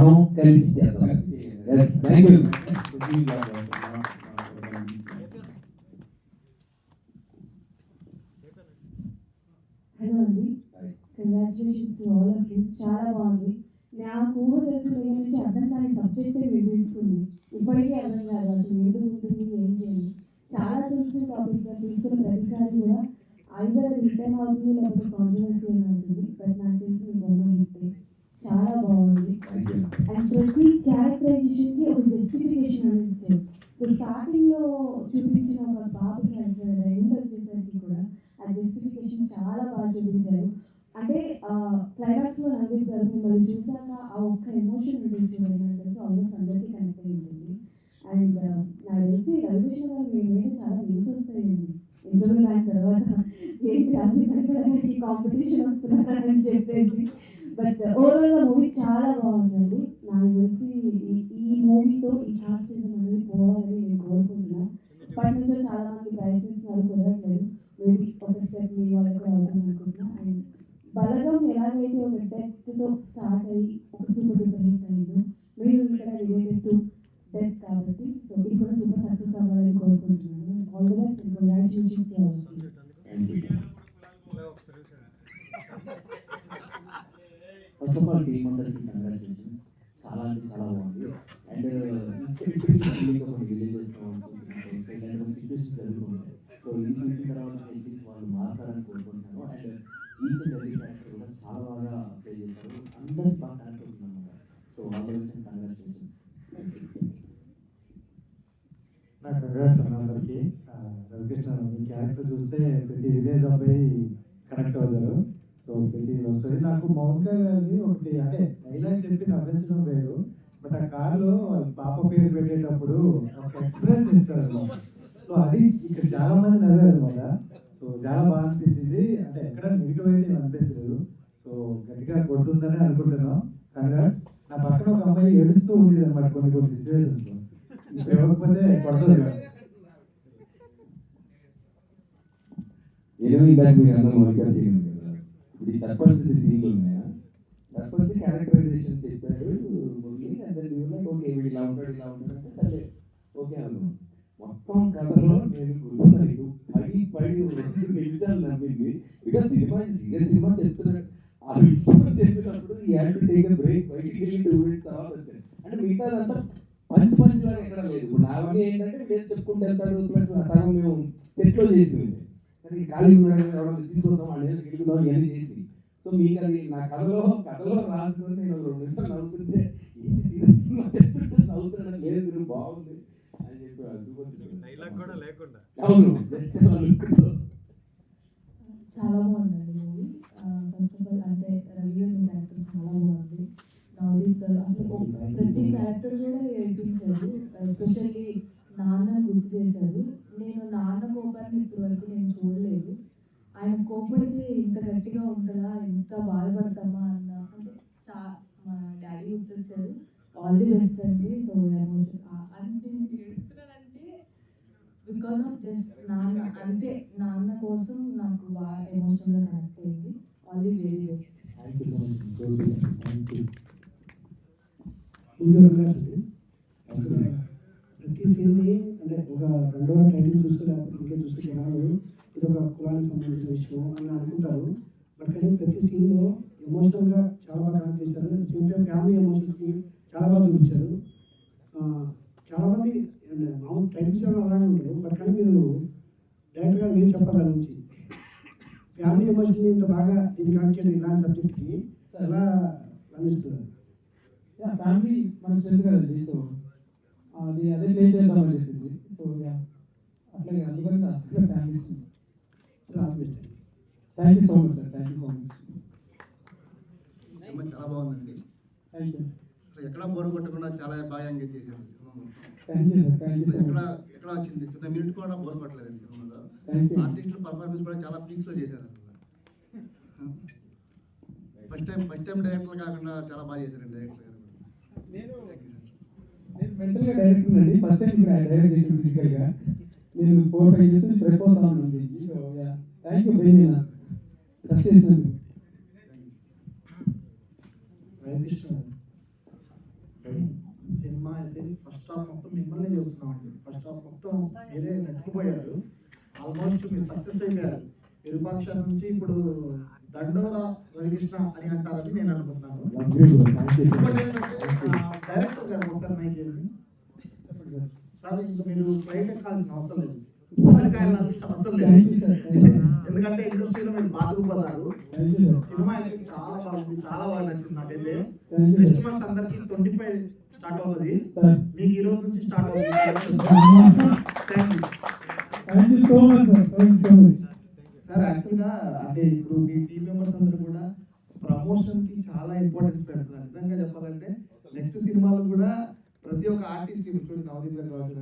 మనం కలిసి చేద్దాం. Thank you. హలో అండి, congratulations to all of you. చాలా బాగుంది. నాకు తెలిసిన నుంచి అర్థం కాని సబ్జెక్టే వినిపిస్తుంది. ఇప్పటికీ అర్థం కాదు అసలు ఎందుకు ఉంటుంది ఏం చేయండి. చాలా సెన్సిటివ్ టాపిక్స్ తీసుకున్న ప్రతిసారి కూడా ఐదర్ అది రిటర్న్ అవుతుంది లేకపోతే కాంట్రవర్సీ అవుతుంది. బట్ నాకు తెలిసి బొమ్మ హిట్టే. చాలా బాగుంది. అండ్ ప్రతి క్యారెక్టరైజేషన్కి ఒక జస్టిఫికేషన్ అనేది ఇచ్చారు. సో స్టార్టింగ్లో చూపించిన ఒక బాబు క్యారెక్టర్ ఎండ్ వచ్చేసరికి కూడా ఆ జస్టిఫికేషన్ చాలా బాగా చూపించారు. అంటే క్లైమాక్స్లో రణవీర్ గారు మిమ్మల్ని చూసాక ఆ ఒక్క ఎమోషన్ ఉంటుంది ఆల్మోస్ట్ అందరికీ కనెక్ట్ అయి ఉంటుంది. అండ్ నాకు తెలిసి రవికృష్ణ గారు మీ మీద చాలా న్యూస్ వస్తాయండి ఇంటర్వ్యూ అయిన తర్వాత ఏంటి రాజకీయ కాంపిటీషన్ వస్తున్నారని చెప్పేసి. బట్ ఓవరాల్గా మూవీ చాలా బాగుందండి. నాకు తెలిసి ఈ మూవీతో ఈ లాస్ట్ సీజన్ అనేది పోవాలని నేను కోరుకుంటున్నాను. ఇప్పటి నుంచో చాలా మంది ప్రయత్నిస్తున్నారు కుదరట్లేదు. మేబీ ఒక స్టెప్ మీ వాళ్ళకి అవుతుంది అనుకుంటున్నాను. అండ్ బలగం ఎలాగైతే ఒక డెత్తో స్టార్ట్ అయ్యి ఒక సూపర్ డూపర్ హిట్ అయిందో మీరు ఇక్కడ రిలేటెడ్ టు డెత్ కాబట్టి సో ఇది కూడా సూపర్ సక్సెస్ అవ్వాలని కోరుకుంటున్నాను. All the best and congratulations. First of all team అందరికీ కంగ్రాచులేషన్స్. చాలా అంటే చాలా బాగుంది. అండ్ రిలీజ్ చేస్తూ ఉంటుంది సిచ్యువేషన్ జరుగుతుంటాయి. సో ఇది చూసిన తర్వాత వాళ్ళు మాట్లాడాలని కోరుకుంటున్నాను. And each and every character కూడా చాలా బాగా ప్లే చేశారు. అందరికి బాగా కనెక్ట్ అవుతుంది అన్నమాట. So all the best congratulations. నా కంగ్రాట్స్ అందరికీ. రవికృష్ణ మీ క్యారెక్టర్ చూస్తే ప్రతి విలేజ్ అబ్బాయి కనెక్ట్ అవుతారు. సో ప్రతి వస్తుంది. నాకు మౌనిక గారిది ఒకటి అంటే డైలాగ్ చెప్పి నవ్వించడం వేరు. బట్ ఆ కార్లో పాప పేరు పెట్టేటప్పుడు ఒక ఎక్స్ప్రెస్ ఇస్తారు. సో అది ఇక్కడ చాలా మంది నవ్వారు అనమాట. సో చాలా బాగా అనిపించింది. అంటే ఎక్కడ నెగిటివ్ అయితే అనిపించలేదు. సో గట్టిగా కొడుతుందని అనుకుంటున్నాం. కంగ్రాట్స్. నా పక్కన ఒక అమ్మాయి ఏడుస్తూ ఉండేది అనమాట కొన్ని కొన్ని సిచ్యువేషన్స్. ఇప్పుడు ఇవ్వకపోతే కొడుతుంది. ఇప్పుడు ఈ సర్పంచ్ సీన్లు ఉన్నాయా? సర్పంచ్ క్యారెక్టరైజేషన్ చెప్పాడు ఓకే. ఓకే వీడు ఇలా ఉంటాడు ఇలా ఉంటాడు అంటే సరే ఓకే అనుకున్నాం. మొత్తం కథలో నేను గుర్తున్నాను పడి 2 నిమిషాలు నమ్మింది. బికాస్ సినిమా చెప్తున్నాడు. ఆ విషయం చెప్పినప్పుడు ఈ had to take a break, బయటికి వెళ్ళి 2 minutes తర్వాత వచ్చాను. అంటే మిగతాదంతా పంచ్ లాగా ఎక్కడ లేదు. ఇప్పుడు నావన్నీ ఏంటంటే లేదు చెప్పుకుంటూ వెళ్తాడు. ప్లస్ సగం మేము సెట్లో చేసింది. సరే ఖాళీ ఉన్నాడు తీసుకుందాం అనేది గెలుగుదాం ఇవన్నీ చేసి. సో మీకు అది నా కథలో రాసుకుని నేను 2 నిమిషాలు నవ్వుతుంటే సినిమా చెప్తుంటే నవ్వుతున్నాడు. లేదు బాగుంది అని చెప్పి అవును చాలా బాగుందండి మూవీ. ఫస్ట్ ఆఫ్ ఆల్ అంటే రవి క్యారెక్టర్ చాలా బాగుంది. నవదీప్ గారు అసలు ప్రతి క్యారెక్టర్ కూడా ఏడిపించారు. ఎస్పెషల్లీ నాన్న గుర్తు చేశారు. నేను నాన్న కోపాన్ని ఇప్పటి వరకు నేను చూడలేదు. ఆయన కోపడితే ఇంత గట్టిగా ఉంటుందా, ఇంత బాధపడతామా అన్న అంటే మా డాడీ గుర్తొచ్చారు. ఆల్ ది బెస్ట్ అండి. సో అంటే ఏడుస్తున్నానంటే బికాస్ ఆఫ్ జస్ట్ నాన్న, అంటే నాన్న కోసం నాకు బాగా ఎమోషనల్గా కనెక్ట్ అయింది. All the very best. ప్రతి సీన్ని అంటే ఒక 2వ టైటిల్ చూసుకుని ఇంకే చూస్తే జనాలు ఇది ఒక కులానికి సంబంధించిన విషయం అని అనుకుంటారు. బట్ కానీ ప్రతి సీన్లో ఎమోషనల్గా చాలా బాగా కనెక్ట్ చేస్తారు. సేమ్ టైం ఫ్యామిలీ ఎమోషన్స్కి చాలా బాగా చూపించారు. చాలామంది మామూలు టైటిల్స్ అలానే ఉంటారు. బట్ కానీ మీరు డైరెక్ట్గా మీరు చెప్పాలి దాని నుంచి ఫ్యామిలీ ఎమోషన్ ఇంత బాగా దీన్ని కనెక్ట్ చేయడం ఇలాంటి సబ్జెక్ట్కి ఎలా అందిస్తున్నారు? ఫ్యామిలీ మనకు తెలుసు కదండి. సో అది అదే ప్లే చేద్దామని చెప్పింది. సో అట్లాగే అందుకని అసలు families. Thank you so much sir. Thank you so much. Cinema చాలా బాగుందండి. Thank you. ఎక్కడ బోర్ కొట్టకుండా చాలా బాగా ఎంగేజ్ చేశారు cinema. Thank you sir. Thank you. ఎక్కడ వచ్చింది చిన్న మినిట్ కూడా బోర్ కొట్టలేదు సినిమాలో. ఆర్టిస్టుల పర్ఫార్మెన్స్ కూడా చాలా పీక్స్లో చేశారు. ఫస్ట్ టైం డైరెక్టర్ కాకుండా చాలా బాగా చేశారండి డైరెక్టర్ గారు. నేను మెంటల్గా డైరెక్టర్ అండి. ఫస్ట్ టైం డైరెక్ట్ చేసింది ఫిజికల్గా. నేను 4-5 years నుంచి వెళ్ళిపోతా ఉన్నాను. So thank you very much. Trust చేసినందుకు. ఫస్ట్ హాఫ్ మొత్తం మిమ్మల్ని చూస్తున్నామండి. ఫస్ట్ హాఫ్ మొత్తం మీరే నెట్టుకుపోయారు. ఆల్మోస్ట్ మీరు సక్సెస్ అయిపోయారు. విరూపాక్ష నుంచి ఇప్పుడు దండోరా రవికృష్ణ అని అంటారని నేను అనుకుంటున్నాను. ఇంకోటి ఏంటంటే డైరెక్టర్ గారు ఒకసారి మైక్ చెప్పండి సార్. ఇంకా మీరు ఫ్లైట్ ఎక్కాల్సిన అవసరం లేదు, అమెరికా వెళ్ళాల్సిన అవసరం లేదు. ఎందుకంటే ఇండస్ట్రీలో మీరు బాతుకుపోతారు. సినిమా అయితే చాలా బాగుంది, చాలా బాగా నచ్చింది నాకైతే. క్రిస్మస్ అందరికి 25 స్టార్ట్ అవుతుంది, మీకు ఈ రోజు నుంచి స్టార్ట్ అవుతుంది. సార్ యాక్చువల్గా అంటే ఇప్పుడు మీ టీం మెంబర్స్ అందరూ కూడా ప్రమోషన్ కి చాలా ఇంపార్టెన్స్ పెడుతున్నారు. నిజంగా చెప్పాలంటే నెక్స్ట్ సినిమాలో కూడా ప్రతి ఒక్క ఆర్టిస్ట్ ఇప్పుడు నవదీప్ గారు కావచ్చు,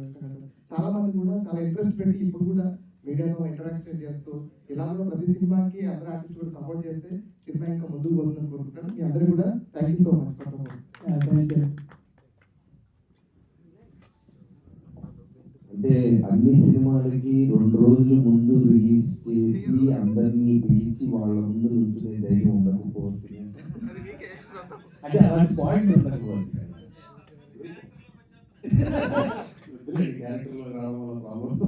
చాలా మంది కూడా చాలా ఇంట్రెస్ట్ పెట్టి ఇప్పుడు కూడా మీడియాతో ఇంటరాక్షన్ చేస్తూ ఇలా కూడా ప్రతి సినిమాకి అందరు ఆర్టిస్ట్ కూడా సపోర్ట్ చేస్తే సినిమా ఇంకా ముందుకు పోతుందని కోరుకుంటాను. మీ అందరూ కూడా thank you so much for support. అంటే అన్ని సినిమాలకి 2 రోజులు ముందు రిలీజ్ చేసి అందరినీ పిలిచి వాళ్ళ ముందు నుంచునే ధైర్యం ఉండకపోతుంది. అంటే అలాంటి పాయింట్ ఉండకపోవచ్చు. క్యారెక్టర్లో రావడం వల్ల ప్రాబ్లమ్.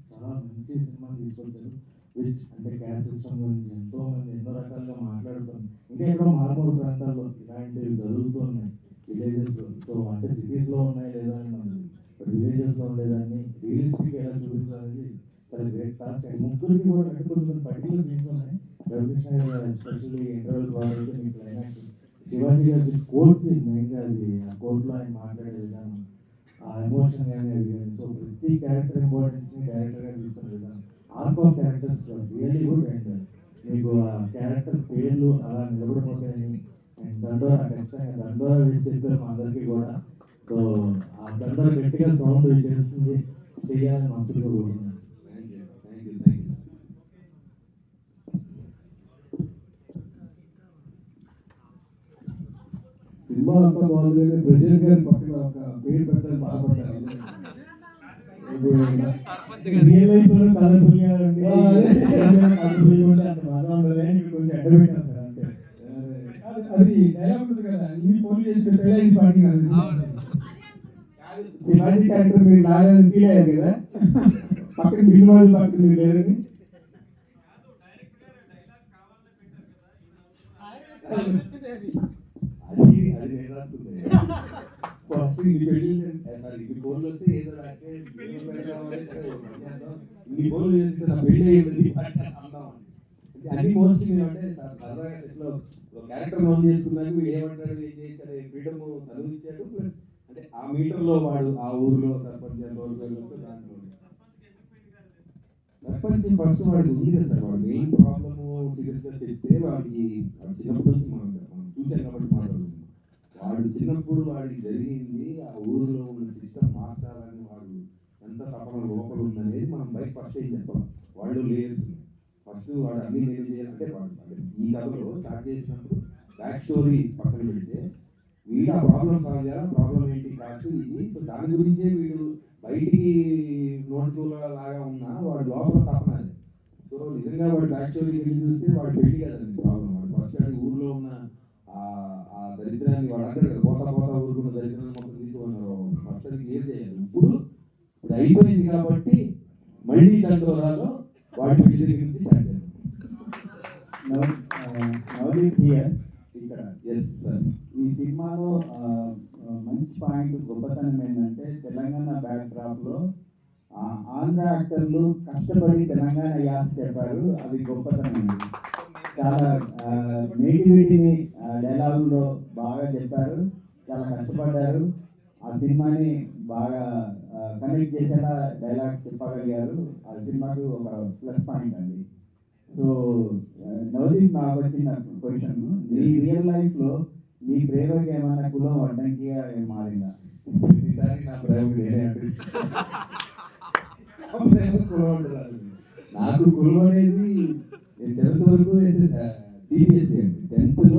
చాలా మంచి సినిమా తీసుకొచ్చారు. విచ్ అంటే క్యాస్ట్ సిస్టమ్ గురించి ఎంతో మంది ఎన్నో రకాలుగా మాట్లాడుతారు. ఇంకా ఎక్కడో మారుమూల ప్రాంతాల్లో ఇలాంటివి జరుగుతున్నాయి విలేజెస్. సో అంటే సిటీస్లో ఉన్నాయి లేదా విలేజెస్లో ఉండేదాన్ని రియలిస్టిక్ ఎలా చూపించాలని చాలా గ్రేట్ టాస్క్. ముగ్గురికి కూడా కొన్ని పర్టికులర్ థింగ్స్ ఉన్నాయి. రవికృష్ణ గారు ఎస్పెషల్లీ ఇంటర్వెల్ బాగుంటే మీ క్లైమాక్స్ శివాజీ గారి కోర్ట్ మెయిన్గా అది ఆ కోర్టులో ఆయన మాట్లాడే విధానం, ఆ ఎమోషన్ కానీ అది కానీ. సో ప్రతి క్యారెక్టర్ ఇంపార్టెన్స్ని డైరెక్టర్ గారు తీసుకునే విధానం, arc of characters really good. And మీకు ఆ క్యారెక్టర్ పేర్లు అలా నిలబడిపోతాయని అండ్ దండోరా ఖచ్చితంగా దండోరా వేసి చెప్పారు మా అందరికీ కూడా. సో ఆ దండోరా గట్టిగా సౌండ్ చేస్తుంది, చేయాలని మనసులో కోరుతున్నాను. సినిమా అంతా బాగుంది, ప్రజలు గారి పక్కన ఒక పేరు పెట్టాలని బాధపడ్డారు. రియల్ లైఫ్ లో కలర్ఫుల్ గా ఉండి అది డైలాగ్ ఉంటుంది కదా, ఇన్ని ఫోన్ చేసి పెళ్ళి పార్టీ కాదు. శివాజీ క్యారెక్టర్ మీరు లాగా ఫీల్ అయ్యారు కదా, పక్కన మిగిలిన వాళ్ళు పక్కన మీరు లేరని. ఫస్ట్ ఇది పెళ్ళి సారీ ఇది ఫోన్లు వస్తే ఏదో ఇన్ని ఫోన్లు చేస్తే నా పెళ్ళి అయ్యింది అన్ని మోస్ట్లీ అంటే సరదాగా సెట్లో క్యారెక్టర్ ఆన్ చేసుకున్నాక వీడు ఏమంటాడు ఏం చేశాడు ఫ్రీడమ్ చదివించాడు. ప్లస్ అంటే ఆ మీటర్లో వాడు ఆ ఊర్లో సర్పంచ్ దాంట్లో సర్పంచ్ ఫస్ట్ వాడికి ఉంది కదా సార్, వాడు మెయిన్ ప్రాబ్లము సీరియస్గా చెప్తే వాడికి చిన్నప్పటి నుంచి మనం చూసాం కాబట్టి మాట్లాడుతుంది. వాడు చిన్నప్పుడు వాడికి జరిగింది ఆ ఊరిలో ఉన్న సిస్టమ్ మార్చాలని వాడు ఎంత తపన లోపల ఉందనేది మనం బయట ఫస్ట్ ఏం చెప్పాలి. వాళ్ళు లేయర్స్ ఫస్ట్ వాడు అన్ని నేను చేయాలంటే ఈ కథలో స్టార్ట్ చేసినప్పుడు బ్యాక్ స్టోరీ పక్కన పెడితే వీడు ఆ ప్రాబ్లం సాల్వ్ చేయాలి, ప్రాబ్లం ఏంటి కాస్ట్ ఇది. సో దాని గురించే వీడు బయటికి నోటితోలా లాగా ఉన్నా వాడు లోపల తపన అది. సో నిజంగా వాడు బ్యాక్ స్టోరీ వెళ్ళి చూస్తే వాడు పెళ్లి కదండి ప్రాబ్లం. వాడు ఫస్ట్ ఊర్లో ఉన్న ఆ దరిద్రాన్ని వాడు అంటారు కదా, పోతా పోతా ఊరుకున్న దరిద్రాన్ని మొత్తం తీసుకున్నారు. ఫస్ట్ అది క్లియర్ చేయాలి. ఇప్పుడు అయిపోయింది కాబట్టి మళ్ళీ దండోరాలో వాటి పెళ్లి దగ్గర నుంచి స్టార్ట్ చేయాలి. ఇక్కడ ఎస్ సార్, ఈ సినిమాలో మంచి పాయింట్ గొప్పతనం ఏంటంటే తెలంగాణ బ్యాక్ డ్రాప్ లో ఆంధ్ర యాక్టర్లు కష్టపడి తెలంగాణ యాస చెప్పారు, అది గొప్పతనం. చాలా నేటివిటీని డైలాగుల్లో బాగా చెప్పారు, చాలా కష్టపడ్డారు. ఆ సినిమాని బాగా కనెక్ట్ చేసేలా డైలాగ్స్ చెప్పగలిగారు. ఆ సినిమాకు ఒక ప్లస్ పాయింట్ అండి. సో నవదీప్, నాకు వచ్చిన క్వశ్చన్, మీ రియల్ లైఫ్లో మీ ప్రేమకి ఏమైనా కులం అడ్డంకిగా మారిందా? ఈసారి నా ప్రేమ కులం ఉండదు. నాకు కులం అనేది 7th వరకు సిబిఎస్ఈ అండి. 10th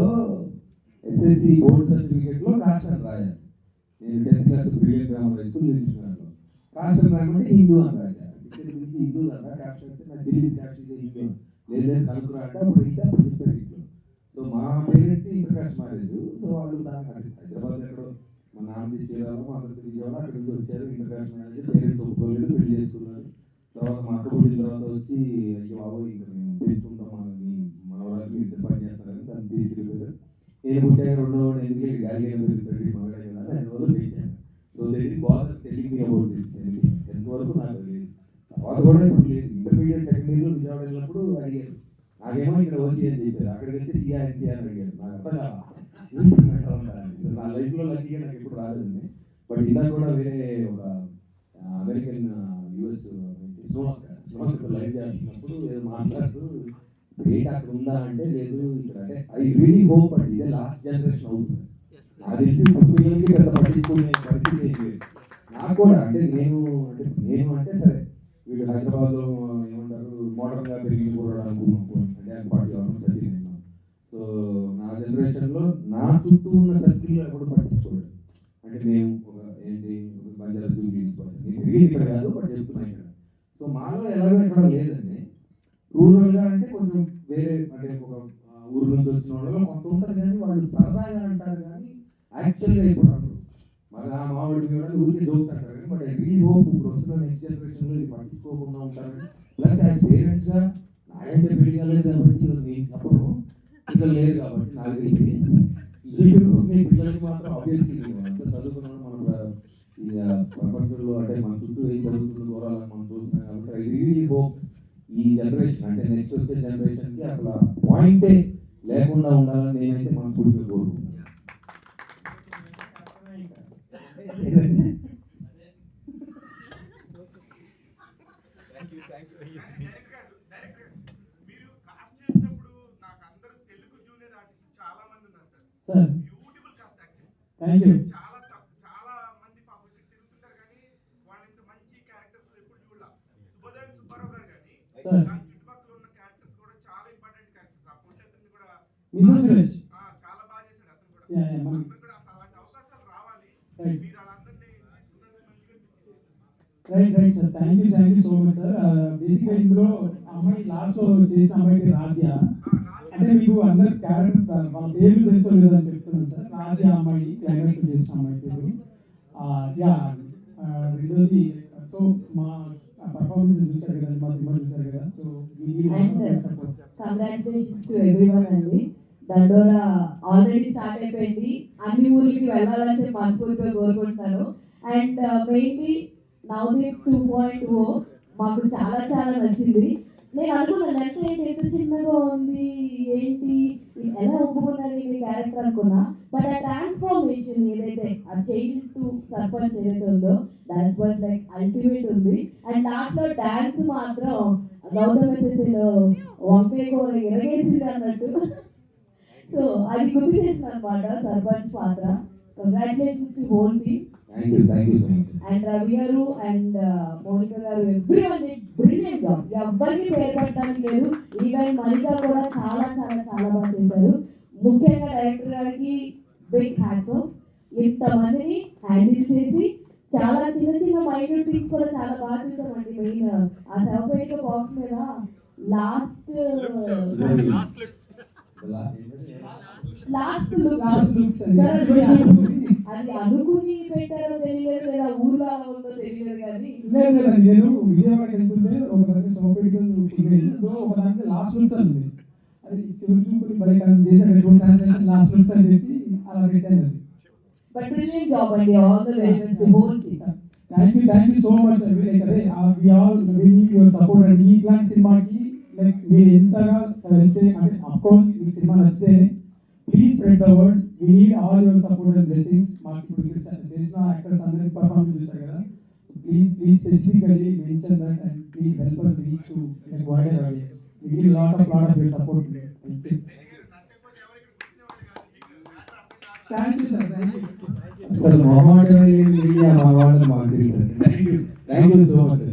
ఎస్ఎస్సి బోర్డ్ సర్టిఫికేట్లో కాస్ట్ అని రాయాలి. నేను 10th class brilliant grammar school చేయించుకున్నాను. కాస్ట్ అని రాయమంటే హిందూ అని రాశాను. ఇక్కడ నుంచి హిందూ కదా కాస్ట్ అంటే నాకు తెలియదు, కాస్ట్ హిందూ లేదు కలుపురా అంటే అప్పుడు అయితే అప్పుడు చెప్పారు. ఇట్లా parents inter caste marriage. So వాళ్ళు దానికి హైదరాబాద్ ఎక్కడో మా నాన్న చీరాలు మా అందరికి విజయవాడ అక్కడి నుంచి వచ్చారు. ఇంటర్ కాస్ట్ మ్యారేజ్, పేరెంట్స్ ఒప్పుకోలేదు, పెళ్లి చేసుకున్నారు. తర్వాత మా అక్క పుట్టిన తర్వాత వచ్చి అయ్యో బాబు ఇంకా మేము పెంచుకుంటాం మన వాళ్ళకి ఇద్దరు పని చేస్తారని దాన్ని తీసుకెళ్ళిపోయారు. నేను పుట్టాక 2వ వాడు ఎందుకు గాలి పెరుగుతాడు మగడే కదా అందువల్ల పెంచాను. సో బాగా తెలియదు అబౌట్ దిస్ 10th వరకు నాకు లేదు. తర్వాత కూడా ఇప్పుడు లేదు. ఇంటర్మీడియట్ సెకండ్ ఇయర్లో విజయవాడ వెళ్ళినప్పుడు అడిగారు, నాకేమో ఇక్కడ ఓసీ అని చెప్పారు, అక్కడికి వెళ్తే సిఆర్ఎన్సీఆర్ అని అడిగారు. నాకు అర్థం కాదు, నా లైఫ్లో లక్కీగా నాకు ఎప్పుడు రాలేదండి. బట్ ఇలా కూడా వేరే ఒక అమెరికన్ యూఎస్ లైవ్ చేస్తున్నప్పుడు ఏదో మాట్లాడుతూ రేట్ అక్కడ ఉందా అంటే లేదు ఇక్కడ, అంటే ఐ రియలీ హోప్ అండి ఇదే లాస్ట్ జనరేషన్ అవుతుంది. నాకు తెలిసి ఇప్పుడు పిల్లలకి పెద్ద పట్టించుకునే పరిస్థితి ఏం లేదు. నాకు కూడా అంటే నేను అంటే సరే వీళ్ళు హైదరాబాద్లో ఏమంటారు మోడర్న్గా పెరిగి కూడా అంటే పార్టీ చదివినాను. సో నా జనరేషన్లో నా చుట్టూ ఉన్న సర్కిల్లో ఎప్పుడు పట్టించుకోలేదు. అంటే మేము ఒక ఏంటి బంజారా జూబ్లీ పెరిగింది ఇక్కడ కాదు బట్ చెప్తున్నాను ఇక్కడ. సో మాలో ఎలాగో ఎక్కడ లేదండి. రూరల్గా అంటే కొంచెం వేరే అంటే ఒక ఊరు నుంచి వచ్చిన వాళ్ళు కొంత ఉంటుంది కానీ వాళ్ళు సరదాగా అంటారు కానీ యాక్చువల్గా ఇప్పుడు అంటారు మరి ఆ మామిడి కూడా ఊరికి జోక్స్ అంటారు కానీ బట్ ఐ రియలీ హోప్ ఇప్పుడు వస్తున్న నెక్స్ట్ జనరేషన్లో ఇది పట్టించుకోకుండా ఉంటారని. ప్లస్ యాజ్ పేరెంట్స్గా నాయంటే పెళ్లి కాలేదు కాబట్టి నేను చెప్పను, పిల్లలు లేరు కాబట్టి నాకు తెలిసి మీ పిల్లలకి మాత్రం ఆబ్వియస్లీ అంతా చదువుకున్నాను. మనం ఇక ప్రపంచంలో అంటే మన చుట్టూ ఏం జరుగుతుందో దూరాలని మనం చూస్తున్నాం కాబట్టి ఐ రియలీ హోప్ ఈ జనరేషన్ అంటే నెక్స్ట్ వచ్చే జనరేషన్కి అసలు పాయింటే లేకుండా ఉండాలని నేనైతే మనస్ఫూర్తిగా కోరుకుంటున్నాను. Thank you. చాలా మంది పాపం తిరుగుతుంటారు కానీ వాళ్ళు ఇంత మంచి క్యారెక్టర్స్ ఎప్పుడు చూడాల. సుబ్బదేవి సుబ్బారావు గారు కానీ దాని చుట్టుపక్కల ఉన్న క్యారెక్టర్స్ కూడా చాలా ఇంపార్టెంట్ క్యారెక్టర్స్. ఆ పొట్టెత్తని కూడా చాలా బాగా చేశాడు. అతను కూడా అందరు కూడా అలాంటి అవకాశాలు రావాలి. మీరు వాళ్ళందరినీ తీసుకున్నది మంచిగా right sir. Thank you so much sir. బేసిక్గా ఇందులో అమ్మాయి లాస్ట్ చేసిన అమ్మాయి రాధ్య, అంటే మీకు అందరు క్యారెక్టర్ వాళ్ళ పేర్లు తెలుసో లేదని చెప్తున్నాను సార్. రాధ్య అమ్మాయి క్లైమాక్స్ చేసిన అమ్మాయి పేరు. రెండోది సో మా పర్ఫార్మెన్స్ చూసారు కదా, మా సినిమా చూసారు కదా. సో కంగ్రాచులేషన్స్ టు ఎవ్రీవన్ అండి. దండోరా ఆల్రెడీ స్టార్ట్ అయిపోయింది. అన్ని ఊర్లకి వెళ్ళాలని చెప్పి మనస్ఫూర్తిగా కోరుకుంటున్నాను. అండ్ మెయిన్లీ నవదీప్ 2.0 మాకు చాలా చాలా నచ్చింది. నేను అనుకున్నాను లెక్క ఏంటి ఎంత చిన్నగా ఉంది ఏంటి ఎలా ఒప్పుకున్నాడు ఈ క్యారెక్టర్ అనుకున్నా. బట్ ఆ ట్రాన్స్ఫార్మేషన్ ఏదైతే ఆ చైల్డ్ టు సర్పంచ్ ఏదైతే ఉందో దాట్ వాజ్ లైక్ అల్టిమేట్ ఉంది. అండ్ లాస్ట్ లో డాన్స్ మాత్రం గౌతమ్ ఎస్ఎస్సీలో వంకాయ కూర ఎరగేసింది అన్నట్టు. సో అది గుర్తు చేసిన అనమాట సర్పంచ్ పాత్ర. Congratulations to whole team. And Ravi గారు అండ్ మౌనిక గారు ఎవ్రీవన్ డిడ్ బ్రిలియంట్ జాబ్. ఎవరికి పేరు పెట్టడానికి లేదు. ఈవెన్ మనిషా కూడా చాలా చాలా చాలా బాగా చేశారు. ముఖ్యంగా డైరెక్టర్ గారికి బిగ్ హ్యాట్స్ ఆఫ్. ఇంతమందిని హ్యాండిల్ చేసి చాలా చిన్న చిన్న మైనూట్ థింగ్స్ కూడా చాలా బాగా చూసామండి. మెయిన్ ఆ సెవెంట్ బాక్స్ మీద లాస్ట్ అది అనుకుని పెట్టారో తెలియలేదు లేదా ఊర్లో ఉందో తెలియదు కానీ నేను విజయవాడకి వెళ్తుంటే ఒక దగ్గర ఒక దాంట్లో లాస్ట్ రూల్స్ ఉంది. అది చివరి చూపుని బయట లాస్ట్ రూల్స్ అని చెప్పి అలా పెట్టాను. అది బట్ బ్రిలియంట్ జాబ్ అండి. All the very best whole team. Thank you so much. We need your support అండి. ఇట్లాంటి సినిమాకి లైక్ మీరు ఎంతగా వెళ్తే అంటే అఫ్ కోర్స్ ఈ సినిమా నచ్చితే please spread the word. We need all your support and blessings. మాకు ఇప్పుడు చేసిన యాక్టర్స్ అందరికి పర్ఫార్మెన్స్ చూస్తారు కదా. Please specifically mention that and please help us reach to a wider audience. We need lot of your support. Thank you sir. Sir, Mohammed Ali India, Mohammed Magri sir. Thank you so much.